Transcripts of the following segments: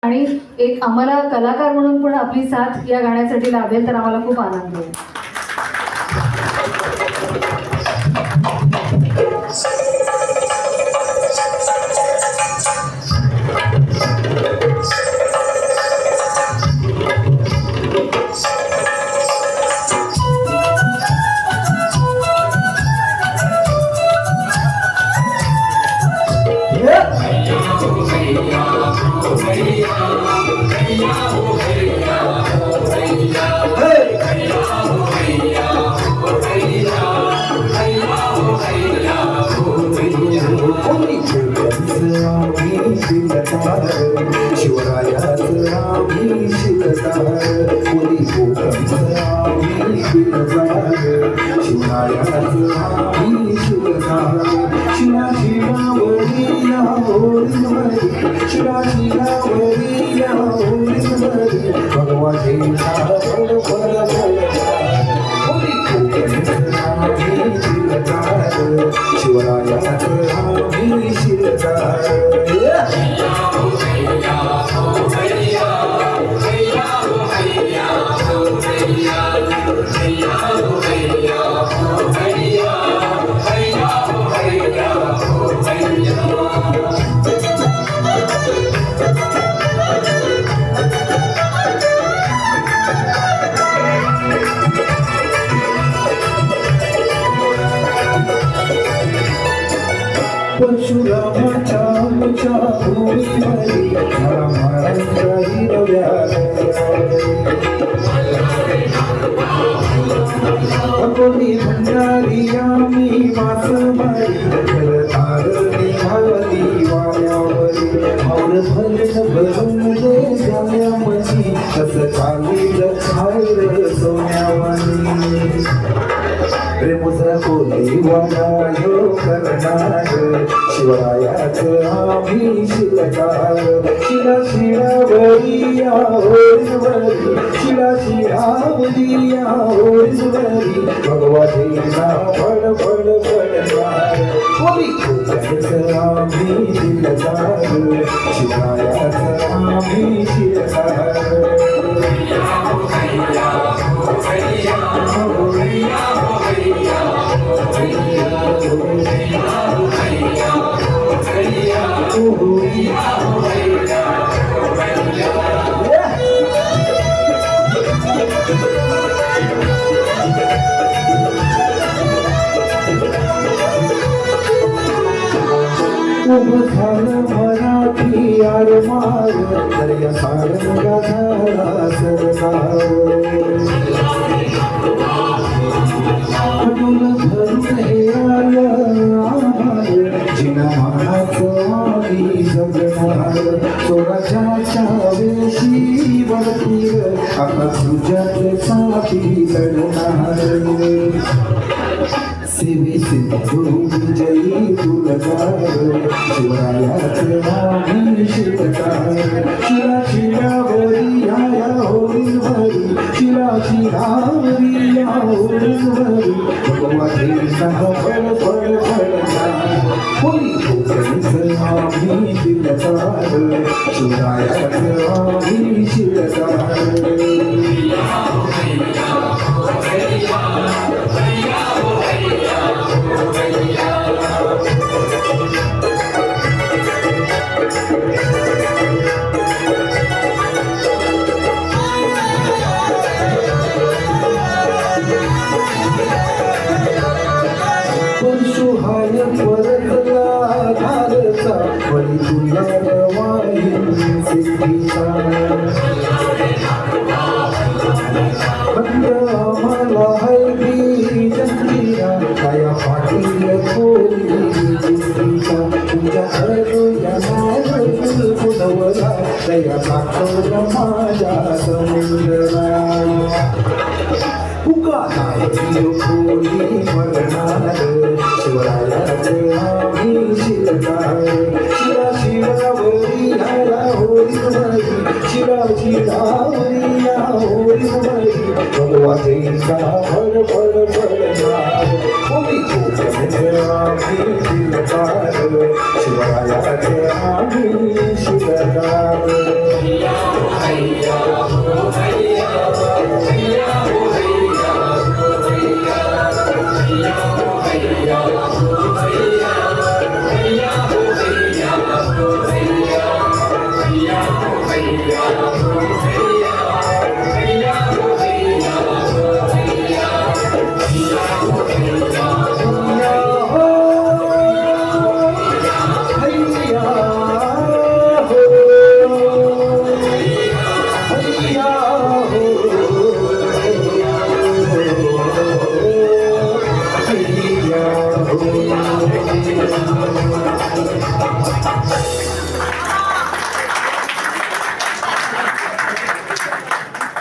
आणि एक आम्हाला कलाकार म्हणून पण आपली साथ या गाण्यासाठी लाभेल तर आम्हाला खूप आनंद होईल. भगवती का ओमी गोविंद आम्ही दिलदार शिवरायाचे आम्ही शिवदार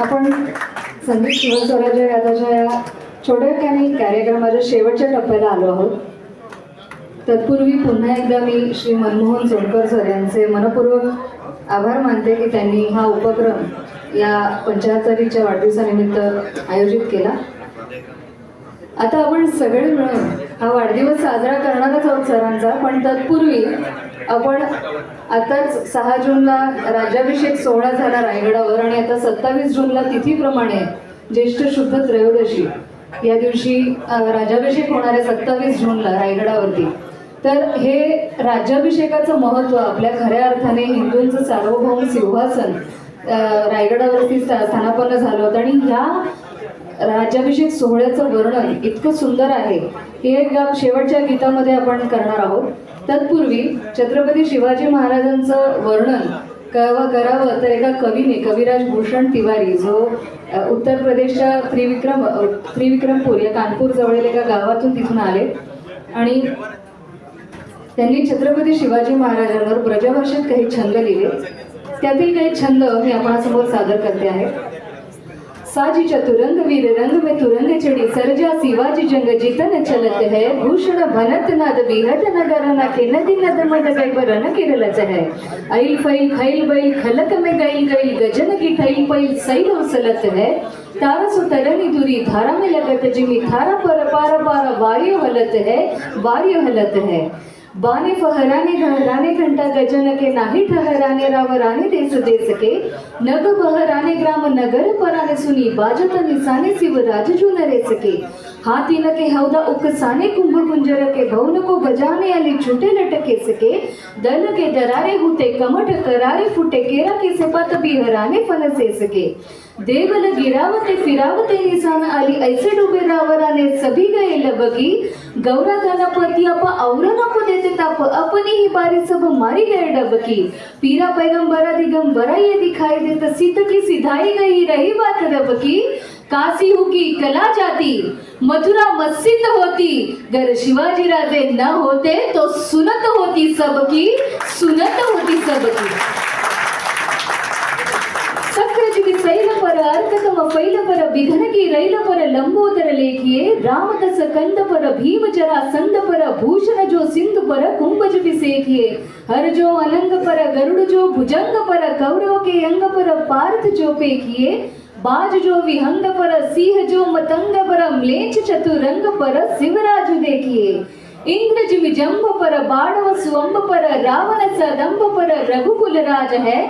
आपण संगीत शिवस्वराज्य यादाच्या या छोट्याखानी कार्यक्रमाच्या शेवटच्या टप्प्याला आलो आहोत. तत्पूर्वी पुन्हा एकदा मी श्री मनमोहन सोनकर सर यांचे मनपूर्वक आभार मानते की त्यांनी हा उपक्रम या 75वीच्या वाढदिवसानिमित्त आयोजित केला. आता आपण सगळे मिळून हा वाढदिवस साजरा करणारच आहोत सरांचा, पण तत्पूर्वी आपण आताच 6 जूनला राज्याभिषेक सोहळा झाला रायगडावर आणि आता 27 जूनला तिथीप्रमाणे ज्येष्ठ शुद्ध त्रयोदशी या दिवशी राज्याभिषेक होणार आहे 27 जूनला रायगडावरती. तर हे राज्याभिषेकाचं महत्त्व आपल्या खऱ्या अर्थाने हिंदूंचं सार्वभौम सिंहासन रायगडावरती स्थानापन्न झालं होतं आणि ह्या राज्याभिषेक सोहळ्याचं वर्णन इतकं सुंदर आहे की हे शेवटच्या गीतामध्ये आपण करणार आहोत. तत्पूर्वी छत्रपती शिवाजी महाराजांचं वर्णन करावं तर एका कवीने कविराज भूषण तिवारी जो उत्तर प्रदेशच्या त्रिविक्रमपूर या कानपूर जवळील एका गावातून तिथून आले आणि त्यांनी छत्रपती शिवाजी महाराजांवर ब्रजभाषेत काही छंद लिहिले. त्यातील काही छंद मी आपणासमोर सादर करते आहे. साजी चतुरंग वीर रंग में तुरंग चढ़ी सरजा शिवाजी जंग जितन चलत है भूषण भनत नाद बिहत नगर न के नदी नद मद गई बरन किरलत है ऐल फैल खैल बैल खलक में गई गई गजन की ठैल पैल सैल उसलत है तारा सो तरनी दूरी धारा में लगत जिमी थारा पर पार पार वार्य हलत है बाने फहराने घहराने घंटा गजन के नाही ठहराने रावराने देश देश के नग बहराने ग्राम नगर पराने सुनी बाजत निसाने शिव राज जू नरे सके हाथी न के हौदा उकसाने कुंभ कुंजर के भवन को बजाने अली छुटे लटके सके दल के दरारे हुते कमठ करारे फुटे केरा के सिपत बिहराने फनसे सके देवल गिरावते फिरावते निशान आली ऐसे डूबे रावराने सभी गए लबकी गौरा गणपति अप और नको देते ताप अपनी ही बारी सब मारी गए डबकी पीरा पैगंबरा दिगंबरा ये दिखाई देता सीत की सिधाई गई रही बात रब की काशी की कला जाती मथुरा मस्जिद होती गर शिवाजी राजे न होते तो सुनत होती सबकी सक्रजुगी सैल पर अर्कतम फैल पर विघन की रैल पर लंबोदर लेखिए राम दस कंद पर भीम जरा संद पर भूषण जो सिंधु पर कुंभज विसेखिए हर जो अनंग पर गरुड़ जो भुजंग पर कौरव के अंग पर पार्थ जो पेखिए बाज जो विहंग पर सिंह जो मतंग पर म्लेच्छ चतुरंग पर शिवराज देखिए इंद्र जिमि जंभ पर बाणव स्वंब पर रावण सदंभ पर रघुकुल राज है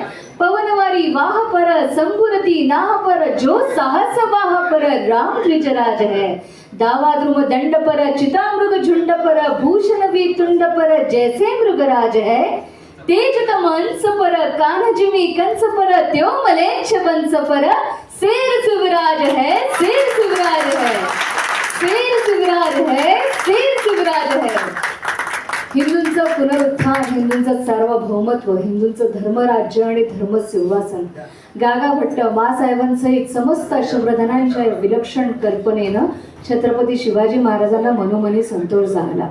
पवनवारी वाह पर संपुरती नाह पर जो साहस वाह पर राम द्विजराज है दावाद्रुम दंड पर चितामृग झुंड पर भूषण तुंड पर जैसे मृगराज है तेज तमंस पर कान जिमि कंस पर त्यो मलेच्छ वंश पर शेर शिवराज है हिंदूंचं पुनरुत्थान, हिंदूंचं सार्वभौमत्व, हिंदूंचं धर्मराज्य आणि धर्मसिंहासन गागा भट्ट मासाहेबांसहित समस्त अष्टप्रधानांच्या विलक्षण कल्पनेनं छत्रपती शिवाजी महाराजांना मनोमनी संतोष झाला.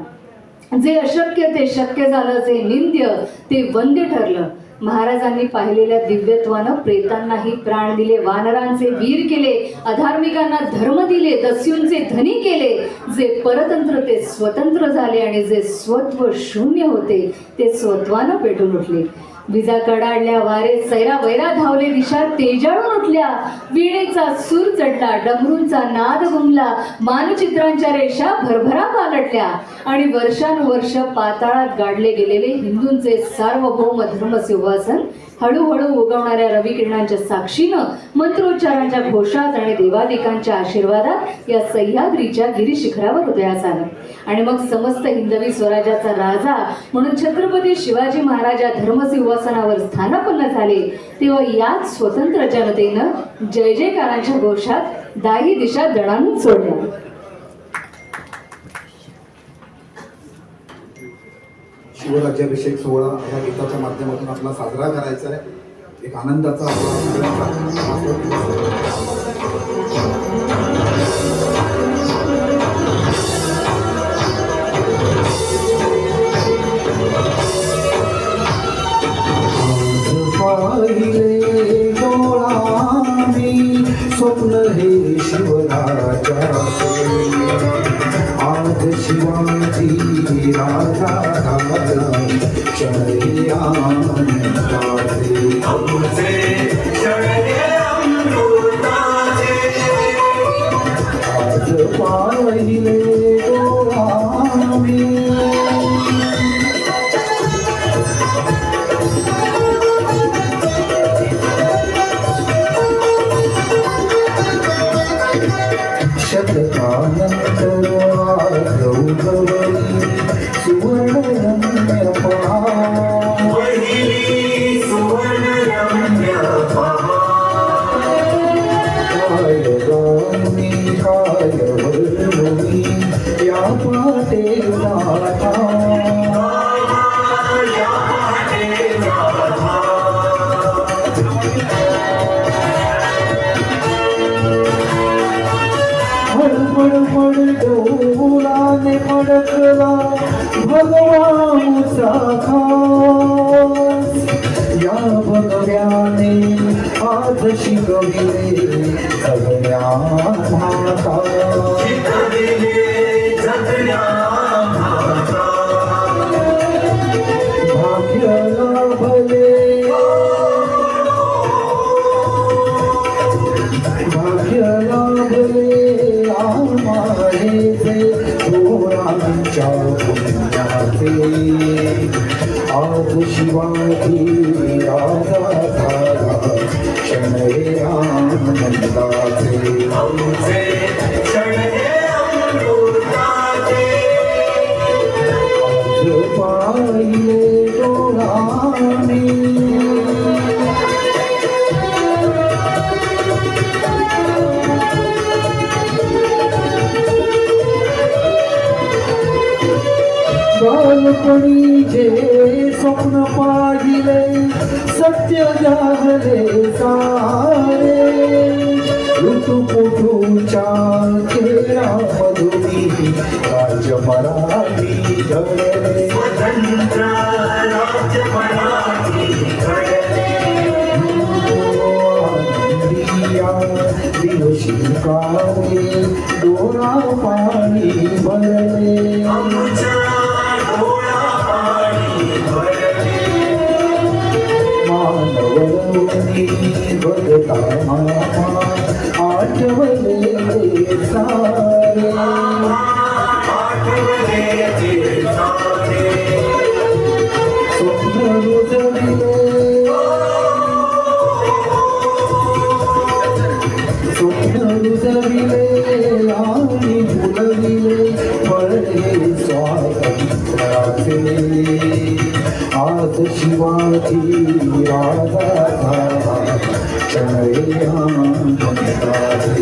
जे अशक्य ते शक्य झालं, जे निंद्य ते वंद्य ठरलं. महाराजांनी पाहिलेल्या दिव्यत्वानं प्रेतांनाही प्राण दिले, वानरांचे वीर केले, अधार्मिकांना धर्म दिले, दस्यूंचे धनी केले. जे परतंत्र ते स्वतंत्र झाले आणि जे स्वत्व शून्य होते ते स्वत्वानं पेटून उठले. विजा कडाडल्या वारे सैरा वैरा धावले दिशा तेजाळून उठल्या वीणेचा सूर चढला डमरूंचा नाद घुमला मानचित्रांच्या रेषा भरभरा पालटल्या आणि वर्षानुवर्ष पाताळात गाडले गेलेले हिंदूंचे सार्वभौम धर्म सिंहासन हळूहळू उगवणाऱ्या रविकिरणांच्या साक्षीनं मंत्रोच्चारांच्या घोषात आणि देवादिकांच्या आशीर्वादात या सह्याद्रीच्या गिरीशिखरावर उदयास आलं आणि मग समस्त हिंदवी स्वराज्याचा राजा म्हणून छत्रपती शिवाजी महाराज या धर्मसिंहासनावर स्थानापन्न झाले तेव्हा याच स्वतंत्र जनतेनं जय जयकारांच्या घोषात दाही दिशा दणाणून सोडल्या. शिवराज्याभिषेक सोहळा या गीताच्या माध्यमातून आपला साजरा करायचा आहे. एक आनंदाचा पाहिले डोळांनी स्वप्न हे शिवराजाचे आज शिवाजी राजा झाला क्षणही आज पाहिले डोळांनी शतकानंतर गौरवली सुवर्णरम्य काय गाणी काय वर्णवी या पाटेला पड डोलाने पडकला भगवानचा खास या भगव्याने आज शिकविले सगळ्या माता भाग्य लाभले भाग्य लाभले थोरांच्या पुण्याचे आज शिवाजी राजा झाला क्षणहे आनंदाचे आज पाहिले डोळाने बालपणी जे स्वप्न पाहिले सत्य झाले सारे ऋतुपुटूच्या खेळा मधुनी राजमराठी घडले स्वतंत्र दिवशी काळे डोळा पाणी भरले मानवनी बदता मामा आठवले सारे स्वप्न रुजविले आणि फुलविले फळले स्वातंत्र्याचे आज शिवाजी राजा झाला क्षणहे आनंदाचे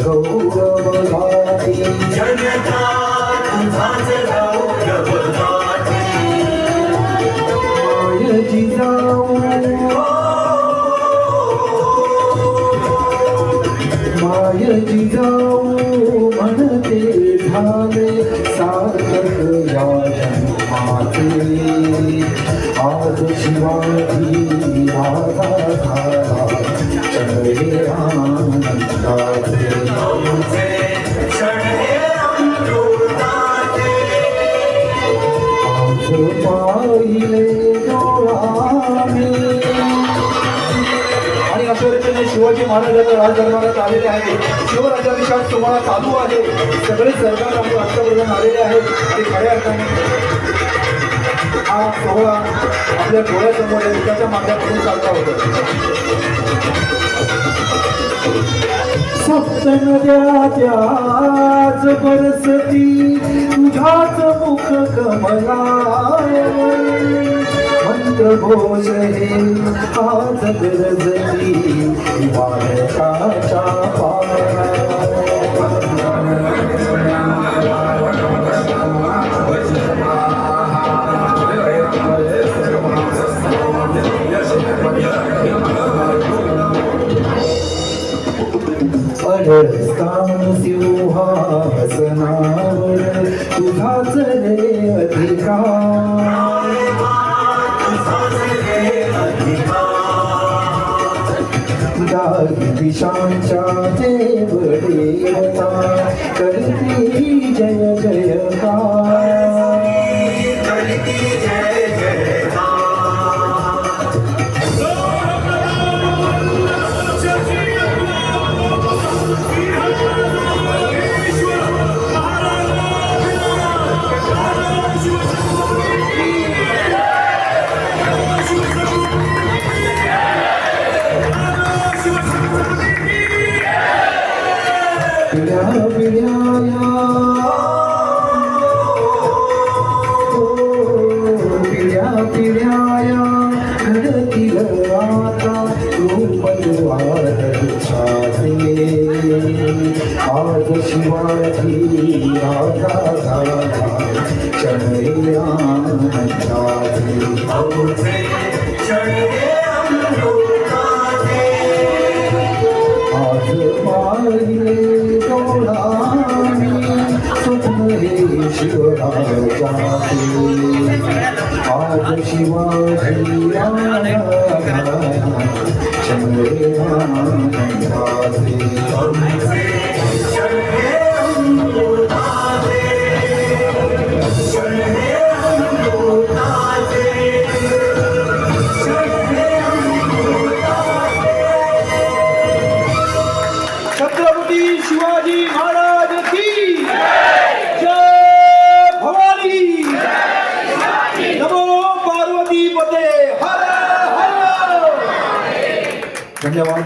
गौरव गाठी माय जिजाऊ माय जिजाऊ म्हणते झाले सार्थक या जन्माचे आज शिवाजी राजा झाला चढे आनंदाचे आज पाहिले डोळ्याने आणि अशा रीतीने शिवाजी महाराजांच्या राजदरबारात आलेले आहे. शिवराज्याभिषेक सोहळा चालू आहे. सगळे सरकार आपले पंतप्रधान आलेले आहेत आणि खऱ्या अर्थाने हा सोहळा आपल्या डोळ्यासमोर आहे. त्याच्या माध्यमातून चालता होता. सप्त नद्या त्याच बरसती तुझाच मुख कमला मंत्र घोष हे आज गरजली बालकाच्या पाया अडस्तान सिंहासनावर तुझाच रे अधिकार दारी दिशांच्या देव देवता करती जय जयकार पिढ्या पिढ्याया पिढ्या पिढ्याया घडतील आता रूपद्वार छाते आज शिवाजी राजा झाला चढे आनंदाचे आज पाहिले डोळ्याने स्वप्न हे शिवराजाचे आज शिवाजी राजा चंद्रे आनंदाचे छत्रपती शिवाजी महाराज की जय भवानी. नमो पार्वती पते हर हर. धन्यवाद.